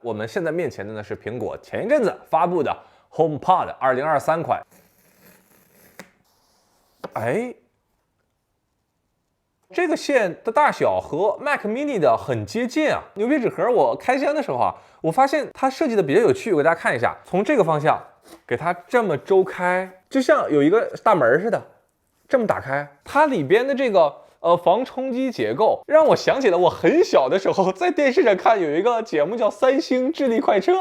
我们现在面前的呢是苹果前一阵子发布的 HomePod 2023款。哎，这个线的大小和 Mac Mini 的很接近啊。牛皮纸盒我开箱的时候啊，我发现它设计的比较有趣，我给大家看一下。从这个方向给它这么周开，就像有一个大门似的，这么打开，它里边的这个防冲击结构让我想起了我很小的时候在电视上看有一个节目叫《三星智力快车》，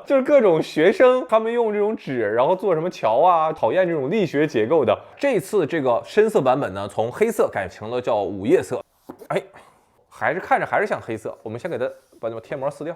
就是各种学生他们用这种纸，然后做什么桥啊，讨厌这种力学结构的。这次这个深色版本呢，从黑色改成了叫午夜色。哎，看着还是像黑色。我们先给它把那个贴膜撕掉。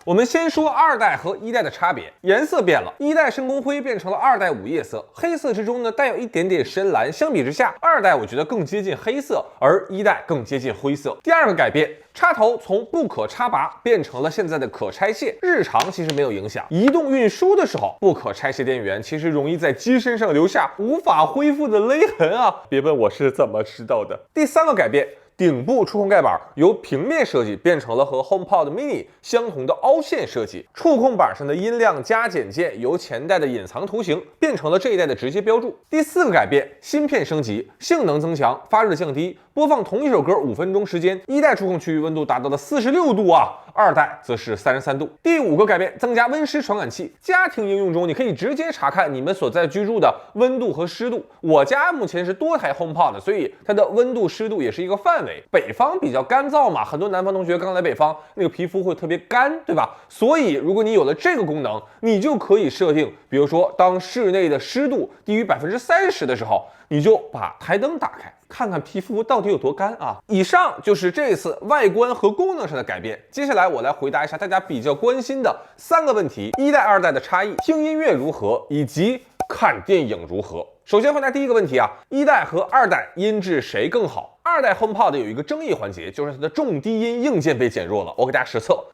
我们先说2代和1代的差别，颜色变了，1代深空灰变成了2代午夜色，黑色之中呢带有一点点深蓝，相比之下，2代我觉得更接近黑色，而1代更接近灰色。第二个改变，插头从不可插拔变成了现在的可拆卸，日常其实没有影响，移动运输的时候，不可拆卸电源其实容易在机身上留下无法恢复的勒痕啊！别问我是怎么知道的。第三个改变，顶部触控盖板由平面设计变成了和 HomePod Mini 相同的凹陷设计，触控板上的音量加减键由前代的隐藏图形变成了这一代的直接标注。第四个改变，芯片升级，性能增强，发热降低，播放同一首歌5分钟时间，1代触控区域温度达到了46度啊，2代则是33度。第5个改变，增加温湿传感器，家庭应用中你可以直接查看你们所在居住的温度和湿度。我家目前是多台 HomePod， 所以它的温度湿度也是一个范围。北方比较干燥嘛，很多南方同学刚来北方，那个皮肤会特别干，对吧？所以如果你有了这个功能，你就可以设定，比如说当室内的湿度低于30%的时候，你就把台灯打开，看看皮肤到底有多干啊！以上就是这次外观和功能上的改变。接下来我来回答一下大家比较关心的3个问题：1代、2代的差异，听音乐如何，以及看电影如何。首先回答第一个问题啊，1代和2代音质谁更好？2代 HomePod 有一个争议环节，就是它的重低音硬件被减弱了。我给大家实测。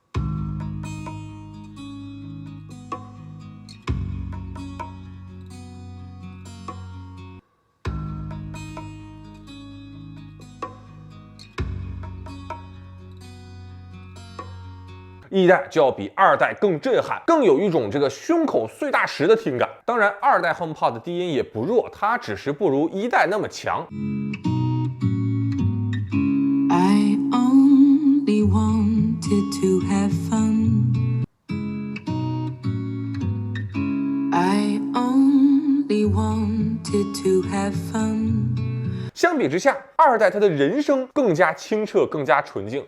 1代就要比2代更震撼，更有一种这个胸口碎大石的听感。当然，2代 HomePod 的低音也不弱，它只是不如1代那么强。I only wanted to have fun. I only wanted to have fun. 相比之下，2代它的人声更加清澈，更加纯净。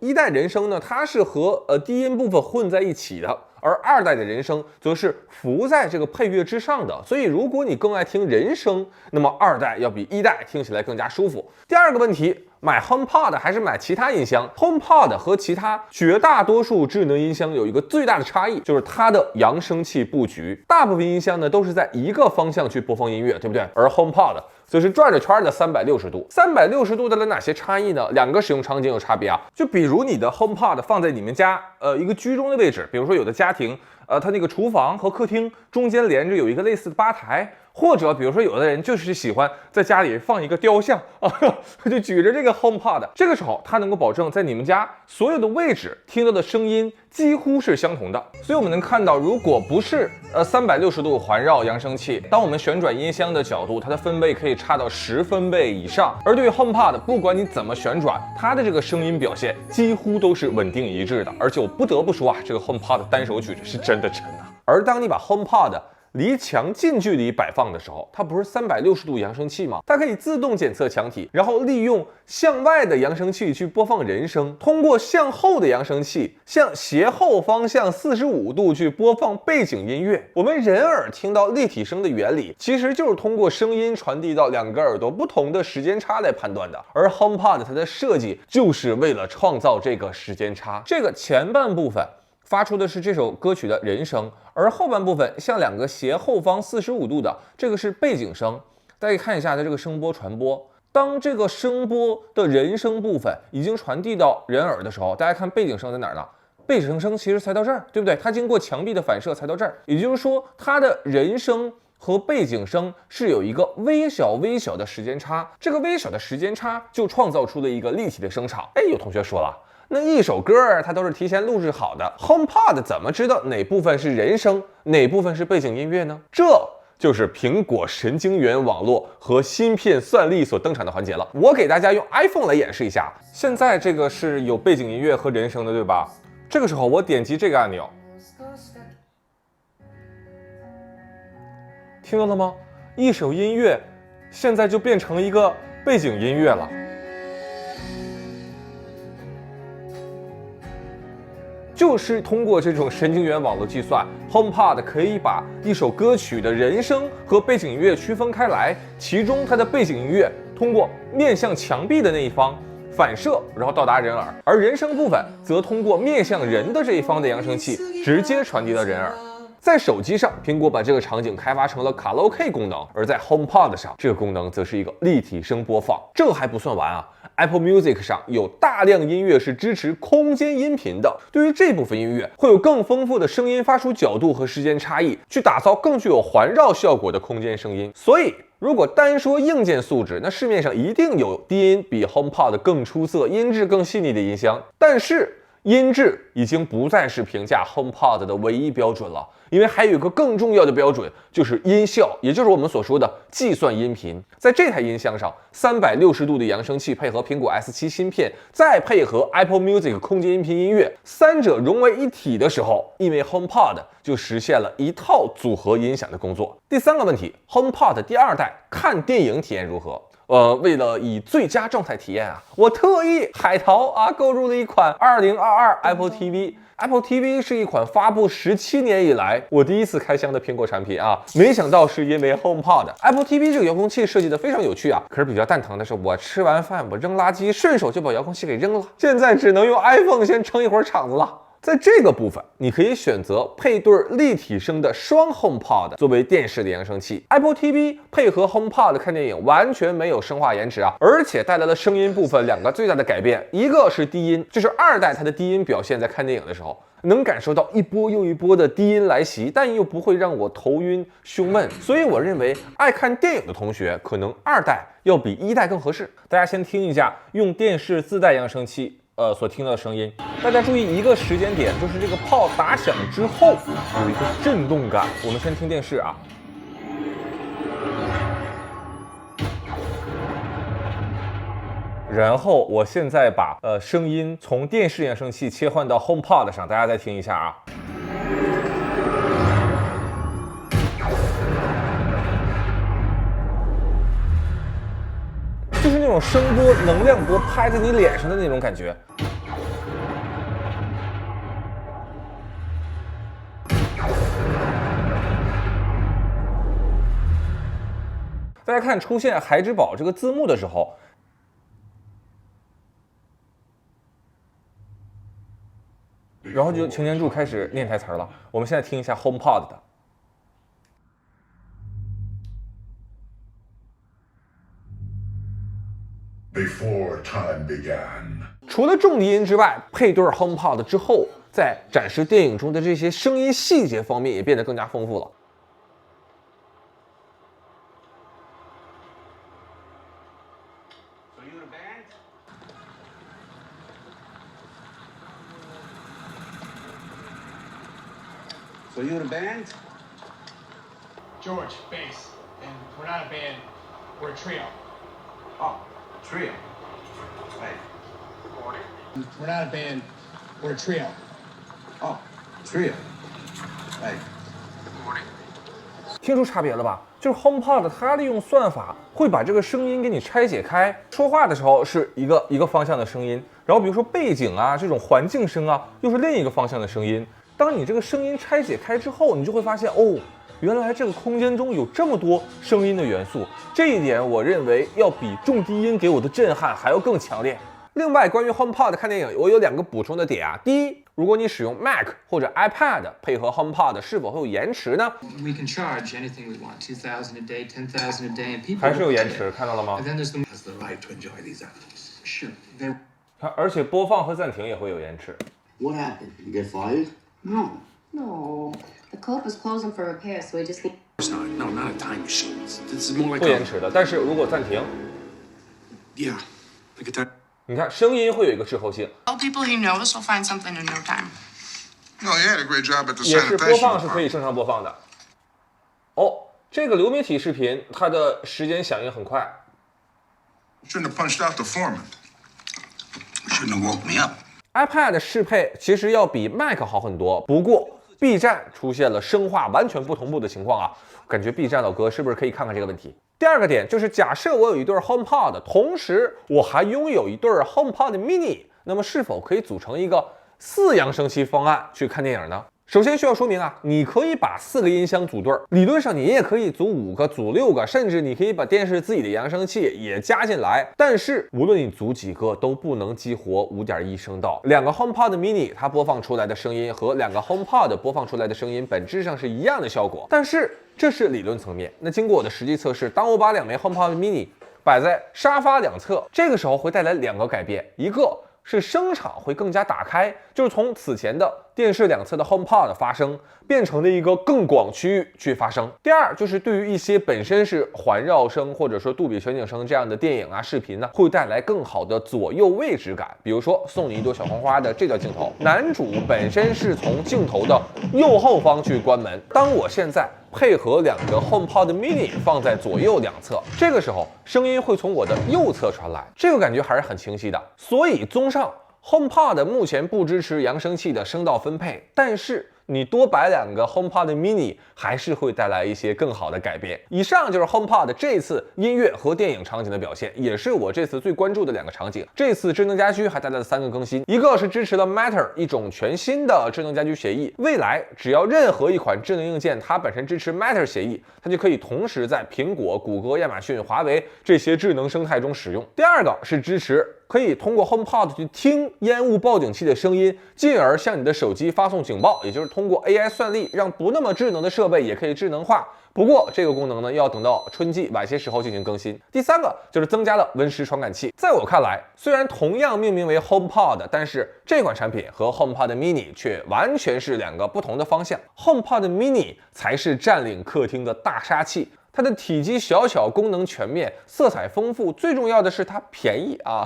1代人声呢，它是和低音部分混在一起的，而2代的人声则是浮在这个配乐之上的。所以如果你更爱听人声，那么2代要比1代听起来更加舒服。第二个问题，买 HomePod 还是买其他音箱？ HomePod 和其他绝大多数智能音箱有一个最大的差异，就是它的扬声器布局。大部分音箱呢都是在一个方向去播放音乐，对不对？而 HomePod 则是转着圈的360度。360度的哪些差异呢？2个使用场景有差别啊。就比如你的 HomePod 放在你们家一个居中的位置，比如说有的家庭它那个厨房和客厅中间连着有一个类似的吧台，或者比如说有的人就是喜欢在家里放一个雕像啊，就举着这个 HomePod， 这个时候它能够保证在你们家所有的位置听到的声音几乎是相同的。所以我们能看到，如果不是360度环绕扬声器，当我们旋转音箱的角度，它的分贝可以差到10分贝以上。而对于 HomePod， 不管你怎么旋转，它的这个声音表现几乎都是稳定一致的。而且我不得不说啊，这个 HomePod 单手举着是真的沉啊。而当你把 HomePod离墙近距离摆放的时候，它不是360度扬声器吗？它可以自动检测墙体，然后利用向外的扬声器去播放人声，通过向后的扬声器向斜后方向45度去播放背景音乐。我们人耳听到立体声的原理，其实就是通过声音传递到两个耳朵不同的时间差来判断的。而 HomePod 它的设计就是为了创造这个时间差。这个前半部分发出的是这首歌曲的人声，而后半部分向两个斜后方45度的，这个是背景声。大家看一下它这个声波传播，当这个声波的人声部分已经传递到人耳的时候，大家看背景声在哪儿呢？背景声其实才到这儿，对不对？它经过墙壁的反射才到这儿，也就是说，它的人声和背景声是有一个微小的时间差，这个微小的时间差就创造出了一个立体的声场。哎，有同学说了，那一首歌它都是提前录制好的 ，HomePod 怎么知道哪部分是人声，哪部分是背景音乐呢？这就是苹果神经元网络和芯片算力所登场的环节了。我给大家用 iPhone 来演示一下，现在这个是有背景音乐和人声的，对吧？这个时候我点击这个按钮。听到了吗？一首音乐现在就变成了一个背景音乐了。就是通过这种神经元网络计算 ，HomePod 可以把一首歌曲的人声和背景音乐区分开来，其中它的背景音乐通过面向墙壁的那一方反射，然后到达人耳，而人声部分则通过面向人的这一方的扬声器直接传递到人耳。在手机上，苹果把这个场景开发成了卡拉 OK 功能，而在 HomePod 上，这个功能则是一个立体声播放。这还不算完啊 ，Apple Music 上有大量音乐是支持空间音频的。对于这部分音乐，会有更丰富的声音发出角度和时间差异，去打造更具有环绕效果的空间声音。所以，如果单说硬件素质，那市面上一定有低音比 HomePod 更出色、音质更细腻的音箱，但是音质已经不再是评价 HomePod 的唯一标准了，因为还有一个更重要的标准，就是音效，也就是我们所说的计算音频。在这台音箱上，360度的扬声器配合苹果 S7 芯片，再配合 Apple Music 空间音频音乐，三者融为一体的时候，因为 HomePod 就实现了一套组合音响的工作。第三个问题 ，HomePod 第二代看电影体验如何？为了以最佳状态体验啊，我特意海淘啊购入了一款2022 Apple TV。Apple TV 是一款发布17年以来我第一次开箱的苹果产品啊，没想到是因为 HomePod。Apple TV 这个遥控器设计的非常有趣啊，可是比较蛋疼的是，我吃完饭我扔垃圾，顺手就把遥控器给扔了，现在只能用 iPhone 先撑一会儿场子了。在这个部分，你可以选择配对立体声的双 HomePod 作为电视的扬声器。Apple TV 配合 HomePod 看电影完全没有声化延迟啊，而且带来了声音部分两个最大的改变，一个是低音，就是二代它的低音表现在看电影的时候，能感受到一波又一波的低音来袭，但又不会让我头晕胸闷。所以我认为爱看电影的同学，可能二代要比一代更合适。大家先听一下用电视自带扬声器所听到的声音，大家注意一个时间点，就是这个炮打响之后有一个震动感。我们先听电视啊，然后我现在把声音从电视扬声器切换到 HomePod 上，大家再听一下啊。就是那种声波、能量波拍在你脸上的那种感觉。大家看出现孩之宝这个字幕的时候，然后就擎天柱开始念台词了。我们现在听一下 HomePod 的。Before time began. 除了重低音之外，配对 HomePod 之后，在展示电影中的这些声音细节方面也变得更加丰富了。So you in a band? George, bass. And we're not a band, we're a trio. Oh, trio. Hey. We're not a band, we're a trio. Oh, trio. Hey. 听出差别了吧？就是 HomePod 它利用算法会把这个声音给你拆解开，说话的时候是一个方向的声音，然后比如说背景啊这种环境声啊又是另一个方向的声音。当你这个声音拆解开之后，你就会发现哦，原来这个空间中有这么多声音的元素。这一点我认为要比重低音给我的震撼还要更强烈。另外，关于 HomePod 看电影，我有两个补充的点啊。第一，如果你使用 Mac 或者 iPad 配合 HomePod， 是否会有延迟呢？ We can charge anything we want, 2,000 a day, 10,000 a day, and people 还是有延迟，看到了吗 And then there's the Has the right to enjoy these animals. sure. They 而且播放和暂停也会有延迟。What happened? You get fired? No. No. The Cope is closing for repair, so we just need. It's not. No, not a time machine. This is more like 不延迟的。但是如果暂停， yeah, like a time. 你看声音会有一个滞后性， Tell people he knows he'll find something in no time. No, he had a great job at the 也是播 sanitation 放是可以 department. 正常播放的。哦，这个流媒体视频它的时间响应很快。 Shouldn't have punched out the foreman. Shouldn't have woke me up. iPad 适配其实要比 Mac 好很多，不过 B 站出现了生化完全不同步的情况啊，感觉 B 站老哥是不是可以看看这个问题？第二个点就是假设我有一对 HomePod， 同时我还拥有一对 HomePod Mini， 那么是否可以组成一个4扬声器方案去看电影呢？首先需要说明啊，你可以把4个音箱组对儿，理论上你也可以组5个、组6个，甚至你可以把电视自己的扬声器也加进来。但是无论你组几个，都不能激活5.1声道。2个 HomePod Mini 它播放出来的声音和2个 HomePod 播放出来的声音本质上是一样的效果，但是这是理论层面。那经过我的实际测试，当我把2枚 HomePod Mini 摆在沙发两侧，这个时候会带来2个改变，一个是声场会更加打开，就是从此前的电视两侧的 HomePod 发声，变成了一个更广区域去发声。第二，就是对于一些本身是环绕声或者说杜比全景声这样的电影啊、视频呢，会带来更好的左右位置感。比如说送你一朵小黄花的这段镜头，男主本身是从镜头的右后方去关门，当我现在配合2个 HomePod Mini 放在左右两侧，这个时候声音会从我的右侧传来，这个感觉还是很清晰的。所以综上 HomePod 目前不支持扬声器的声道分配，但是你多摆2个 HomePod Mini 还是会带来一些更好的改变。以上就是 HomePod 这次音乐和电影场景的表现，也是我这次最关注的2个场景。这次智能家居还带来了3个更新，一个是支持了 Matter 一种全新的智能家居协议，未来只要任何一款智能硬件它本身支持 Matter 协议，它就可以同时在苹果、谷歌、亚马逊、华为这些智能生态中使用。第二个是支持可以通过 HomePod 去听烟雾报警器的声音，进而向你的手机发送警报，也就是通过 AI 算力让不那么智能的设备也可以智能化。不过这个功能呢，要等到春季晚些时候进行更新。第三个就是增加了温湿传感器。在我看来，虽然同样命名为 HomePod， 但是这款产品和 HomePod Mini 却完全是2个不同的方向。HomePod Mini 才是占领客厅的大杀器。它的体积小巧，功能全面，色彩丰富，最重要的是它便宜啊！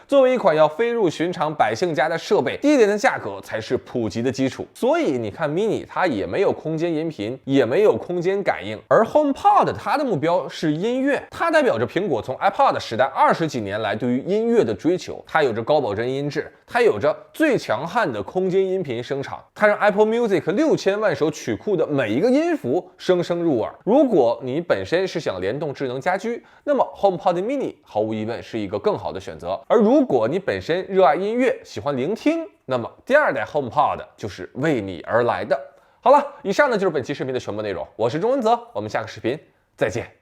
作为一款要飞入寻常百姓家的设备，低廉的价格才是普及的基础。所以你看 Mini 它也没有空间音频，也没有空间感应，而 HomePod 它的目标是音乐，它代表着苹果从 iPod 时代20几年来对于音乐的追求。它有着高保真音质，它有着最强悍的空间音频声场，它让 Apple Music 6000万首曲库的每一个音符声声入耳。如果你本身是想联动智能家居，那么 HomePod Mini 毫无疑问是一个更好的选择。而如果你本身热爱音乐，喜欢聆听，那么第2代 HomePod 就是为你而来的。好了，以上呢就是本期视频的全部内容，我是钟文泽，我们下个视频再见。